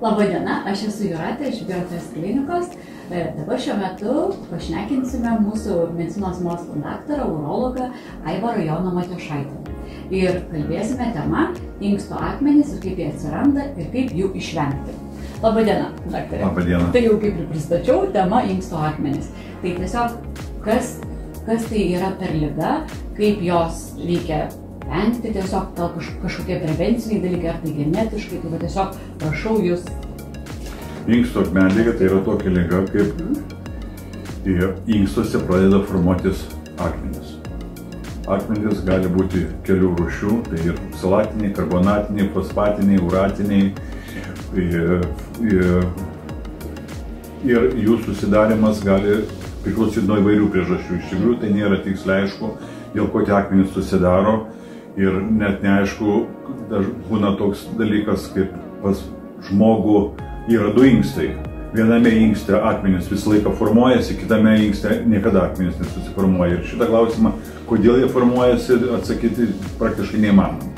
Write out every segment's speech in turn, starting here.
Labadiena, aš esu Jūratė iš Biotojas klinikos. Dabar šiuo metu pašnekinsime mūsų medicinos mokslų daktarą, urologą Aivarą Joną Matijošaitį. Ir kalbėsime tema inksto akmenys ir kaip jie atsiranda ir kaip jų išvengti. Labadiena, daktarė. Labadiena. Tai jau kaip ir pristačiau, tema inksto akmenys. Tai tiesiog, kas tai yra per liga, kaip jos reikia vengti, tiesiog kažkokie prevenciniai dalykai, ar tai genetiškai, tai tiesiog prašau jūs. Inksto akmenligė tai yra tokia liga, kaip inkstuose pradeda formuotis akmenys. Akmenys gali būti kelių rūšių, tai ir salatiniai, karbonatiniai, fosfatiniai, uratiniai. Ir jų susidarimas gali priklausyti nuo įvairių priežasčių. Iš tikrųjų, tai nėra tiksliai aišku, dėl ko tie akmenys susidaro. Ir net neaišku, būna toks dalykas, kaip pas žmogų yra du inkstai. Viename inkste akmenys visą laiką formuojasi, kitame inkste niekada akmenys nesusiformuoja. Ir šitą klausimą, kodėl jie formuojasi, atsakyti praktiškai neįmanoma.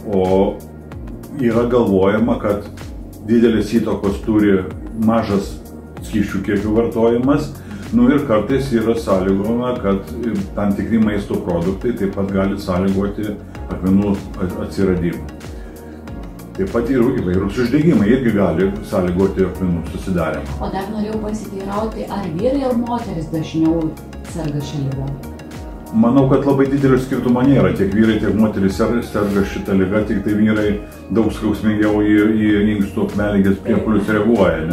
O yra galvojama, kad didelės įtakos turi mažas skysčių kiekių vartojimas. Ir kartais yra sąlygojama, kad tam tikri maisto produktai taip pat gali sąlygoti akmenų atsiradimą. Taip pat ir įvairūs uždegimai irgi gali sąlygoti akmenų susidarimą. O dar norėjau pasiteirauti, ar vyrai ar moteris dažniau serga šią ligą? Manau, kad labai didelio skirtumo nėra. Tiek vyrai, tiek moteris serga šitą ligą, tik tai vyrai daug skausmingiau į inkstų akmenligės priepuolius reaguoja,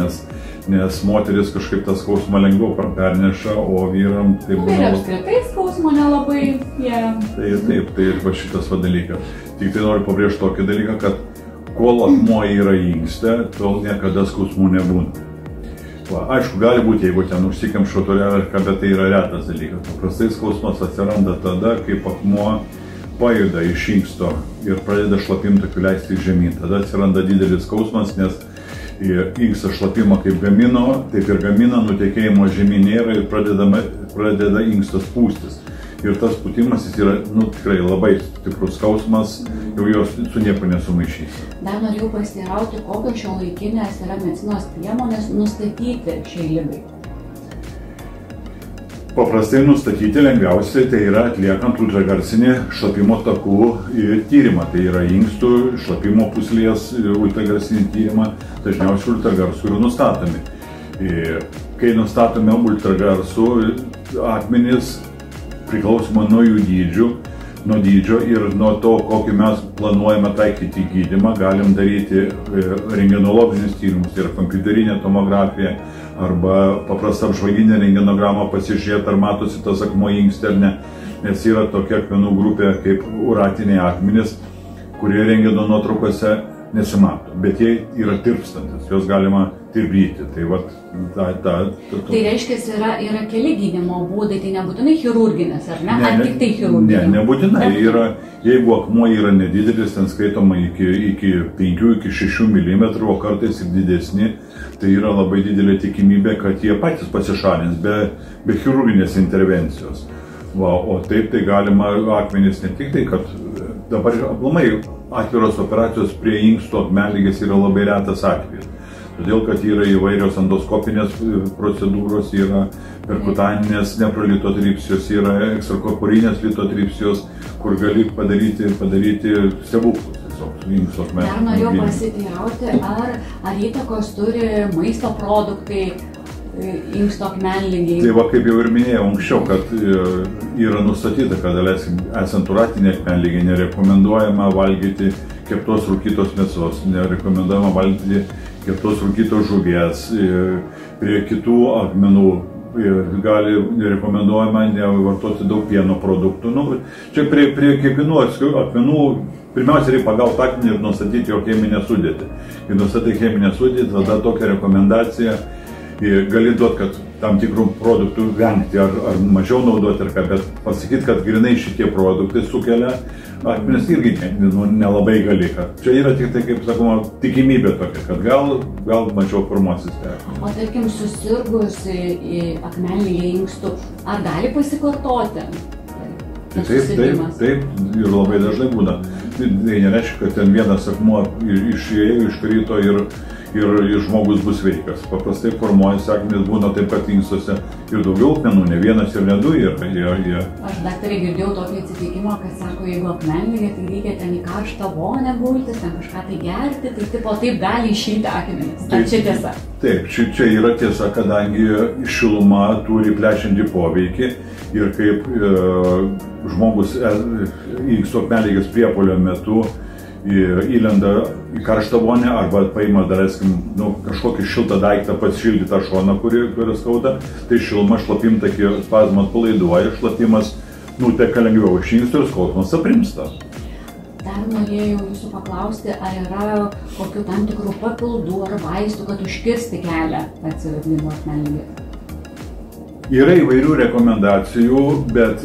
nes moteris kažkaip tą skausmą lengviau perneša, o vyram tai būna... Ir apskritai skausmo nelabai jie... Tai va šitas dalykas. Tik tai noriu pabrėžti tokį dalyką, kad kol akmuo yra inkste, tol niekada skausmų nebūna. Aišku, gali būti, jeigu ten užsikemša turelę, bet tai yra retas dalykas. Paprastai skausmas atsiranda tada, kai akmuo pajuda iš inksto ir pradeda šlapimtakiu leisti žemyn. Tada atsiranda didelis skausmas, nes inkstas šlapimą kaip gamino, taip ir gamina, nutekėjimo žemyn nėra ir pradeda inkstas pūstis. Ir tas pūtimas jis yra tikrai labai stiprus skausmas, jau jos su nieko nesumaišys. Dar norėjau pasiteirauti, kokios šiuolaikinės yra medicinos priemonės nustatyti šiai ligai. Paprastai nustatyti lengviausiai tai yra atliekant ultragarsinį šlapimo takų tyrimą. Tai yra inkstų šlapimo pūslės ultragarsinį tyrimą, dažniausiai ultragarsų yra nustatomi. Kai nustatome ultragarsų akmenys, priklausomai nuo jų dydžio ir nuo to, kokį mes planuojame taikyti gydymą, galim daryti rentgenologinius tyrimus, tai yra kompiuterinė tomografija arba paprasta apžvalginė rentgenogramą pasižiūrėti, ar matosi tas akmuo inkste ar ne, nes yra tokia akmenų grupė kaip uratiniai akmenys, kurie rentgeno nuotraukose nesimato, bet jie yra tirpstantis, juos galima tirpdyti. Tai reiškia, yra keli gydymo būdai, tai nebūtinai chirurginės, ar ne? Ar tik tai chirurginė? Ne, nebūtinai. Jeigu akmuo yra nedidelis, ten skaitoma iki 5–6 mm, o kartais ir didesni, tai yra labai didelė tikimybė, kad jie patys pasišalins be chirurginės intervencijos. O taip tai galima akmenys ne tik tai, kad dabar aplamai atviros operacijos prie inksto akmenligės yra labai retas atvejis. Todėl, kad yra įvairios endoskopinės procedūros, yra perkutaninės neprolitotripsijos, yra ekstrakorporinės litotripsijos, kur gali padaryti stebuklus tiesiog su inksto akmenligės. Dar norėjau pasiteirauti, ar įtakos turi maisto produktai inksto akmenligiai? Tai kaip jau ir minėjau anksčiau, kad yra nustatyta, kad esant uratinei akmenligiai nerekomenduojama valgyti keptos rūkytos mėsos, nerekomenduojama valgyti keptos rūkytos žuvies, prie kitų akmenų gali rekomenduojama nevartoti daug pieno produktų. Čia prie kiekvienų akmenų pirmiausia reikia pagauti akmenį ir nustatyti jo cheminę sudėtį. Kai nustatai cheminę sudėtį, tada tokia rekomendacija gali duoti, kad tam tikrų produktų vengti ar mažiau naudoti, bet pasakyti, kad grinai šitie produktai sukelia akmenis irgi nelabai gali. Čia yra tik tai, kaip sakoma, tikimybė tokia, kad gal mažiau formuosis. O tarkim, susirgus į akmenligę inkstų, ar gali pasikartoti? Taip, ir labai dažnai būna. tai nereiškia, kad ten vienas akmuo iškrito ir žmogus bus sveikas. Paprastai formuojasi akmenys, būna taip pat inkstuose ir daugiau akmenų, ne vienas ir ne du yra. Aš daktarė girdėjau tokį atsitikimą, kad sako, jeigu akmenligė, tai reikia ten į karštą vonę gultis, ten kažką tai gerti, tai taip gali iššilti akmenis. Ar čia tiesa? Taip, čia yra tiesa, kadangi šiluma turi plešinti poveikį ir kaip žmogus inksto akmenligės priepuolio metu įlenda į karštą vonę arba paima, daleiskim, kažkokį šiltą daiktą pasišildyti tą šoną, kuri skauda, tai šiluma šlapimtakį spazmą atpalaiduoja, šlapimas nuteka lengviau iš inkstų ir skausmas aprimsta. Dar norėjau jūsų paklausti, ar yra kokių tam tikrų papildų ar vaistų, kad užkirsti kelią atsiradimo akmenligei? Yra įvairių rekomendacijų, bet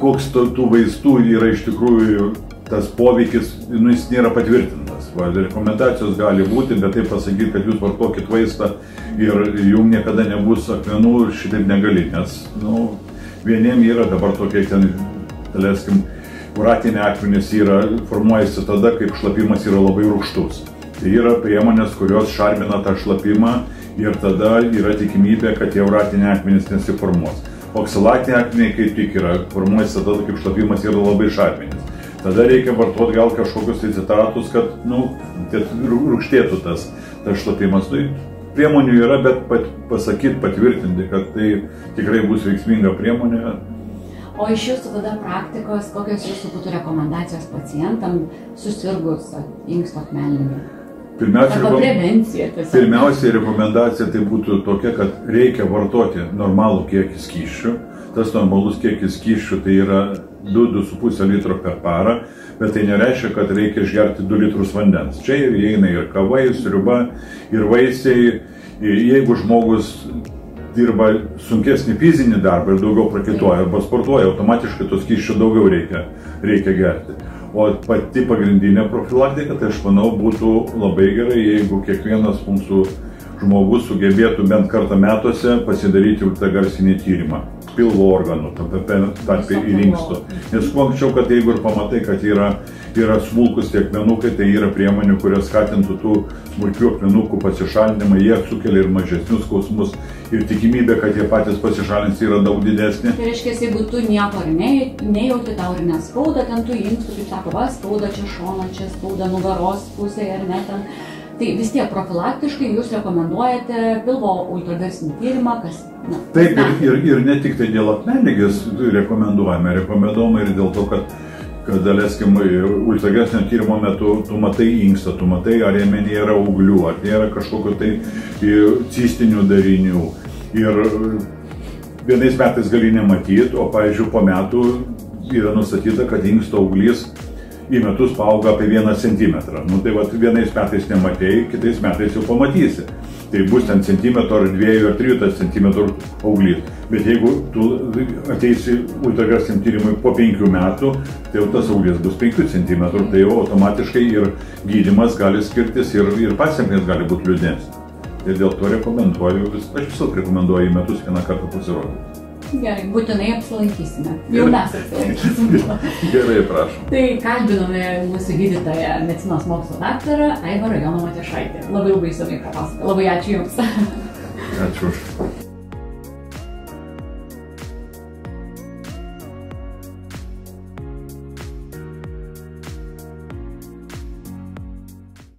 koks tų vaistų yra iš tikrųjų tas poveikis, jis nėra patvirtintas. Rekomendacijos gali būti, bet taip pasakyti, kad jūs vartokit vaistą ir jums niekada nebus akmenų, šitaip negali, nes vieniem yra dabar tokie ten, daleiskim, uratiniai akmenys formuojasi tada, kaip šlapimas yra labai rūgštus. Tai yra priemonės, kurios šarmina tą šlapimą ir tada yra tikimybė, kad tie uratiniai akmenys nesiformuos. Oksilatiniai akmeniai kaip tik formuojasi tada, kaip šlapimas yra labai šarminis. Tada reikia vartoti gal kažkokius citratus, kad rūgštėtų tas šlapimas. Priemonių yra, bet pasakyti, patvirtinti, kad tai tikrai bus veiksminga priemonė. O iš jūsų tada praktikos, kokios jūsų būtų rekomendacijos pacientam susirgus inksto akmenligė? Pirmiausia rekomendacija tai būtų tokia, kad reikia vartoti normalų kiekį skysčių. Tas normalus kiekis skysčių tai yra 2–2,5 litro per parą, bet tai nereiškia, kad reikia išgerti 2 litrus vandens. Čia įeina ir kava, ir sriuba, ir vaisiai. Jeigu žmogus dirba sunkesnį fizinį darbą ir daugiau prakaituoja arba sportuoja, automatiškai tos skysčių daugiau reikia gerti. O pati pagrindinė profilaktika, tai aš manau, būtų labai gerai, jeigu kiekvienas mūsų žmogus sugebėtų bent kartą metuose pasidaryti ultragarsinį tyrimą pilvo organų, tarpe ir inkstų. Nes kuo anksčiau, kad jeigu ir pamatai, kad yra smulkus tie akmenukai, tai yra priemonių, kurios skatintų tų smulkių akmenukų pasišalinimą, jie sukelia ir mažesnius skausmus ir tikimybė, kad jie patys pasišalins yra daug didesnė. Tai reiškia, jeigu tu nieko nejauti, tau ir neskauda, ten tu inkstų, kaip sako, va, skauda čia šoną, čia skauda nugaros pusėje ar ne ten. Tai vis tiek profilaktiškai jūs rekomenduojate pilvo ultragarsinį tyrimą, kas... Taip, ir ne tik tai dėl akmenligės rekomenduojame ir dėl to, kad daleiskim, ultragarsinio tyrimo metu tu matai inkstą, tu matai, ar jame nėra auglių, ar nėra kažkokio tai cistinių darinių. Ir vienais metais gali nematyti, o pavyzdžiui po metų yra nustatyta, kad inksto auglys į metus paauga apie 1 centimetrą. Tai vienais metais nematėjai, kitais metais jau pamatysi. Tai bus ten centimetro ar 2 ar 3 centimetrų auglys. Bet jeigu tu ateisi ultragarsiniam tyrimui po 5 metų, tai jau tas auglys bus 5 centimetrų, tai jau automatiškai ir gydymas gali skirtis ir pasekmės gali būti liūdnesnės. Ir dėl to rekomenduoju, aš visada rekomenduoju į metus 1 kartą pasirodyti. Gerai, būtinai apsilankysime. Jau mes apsilankysime. Gerai, prašom. Tai kalbinome mūsų gydytoją medicinos mokslo daktarą Aivarą Joną Matijošaitį. Labai išsamiai papasakoti. Labai ačiū Jums. Ačiū.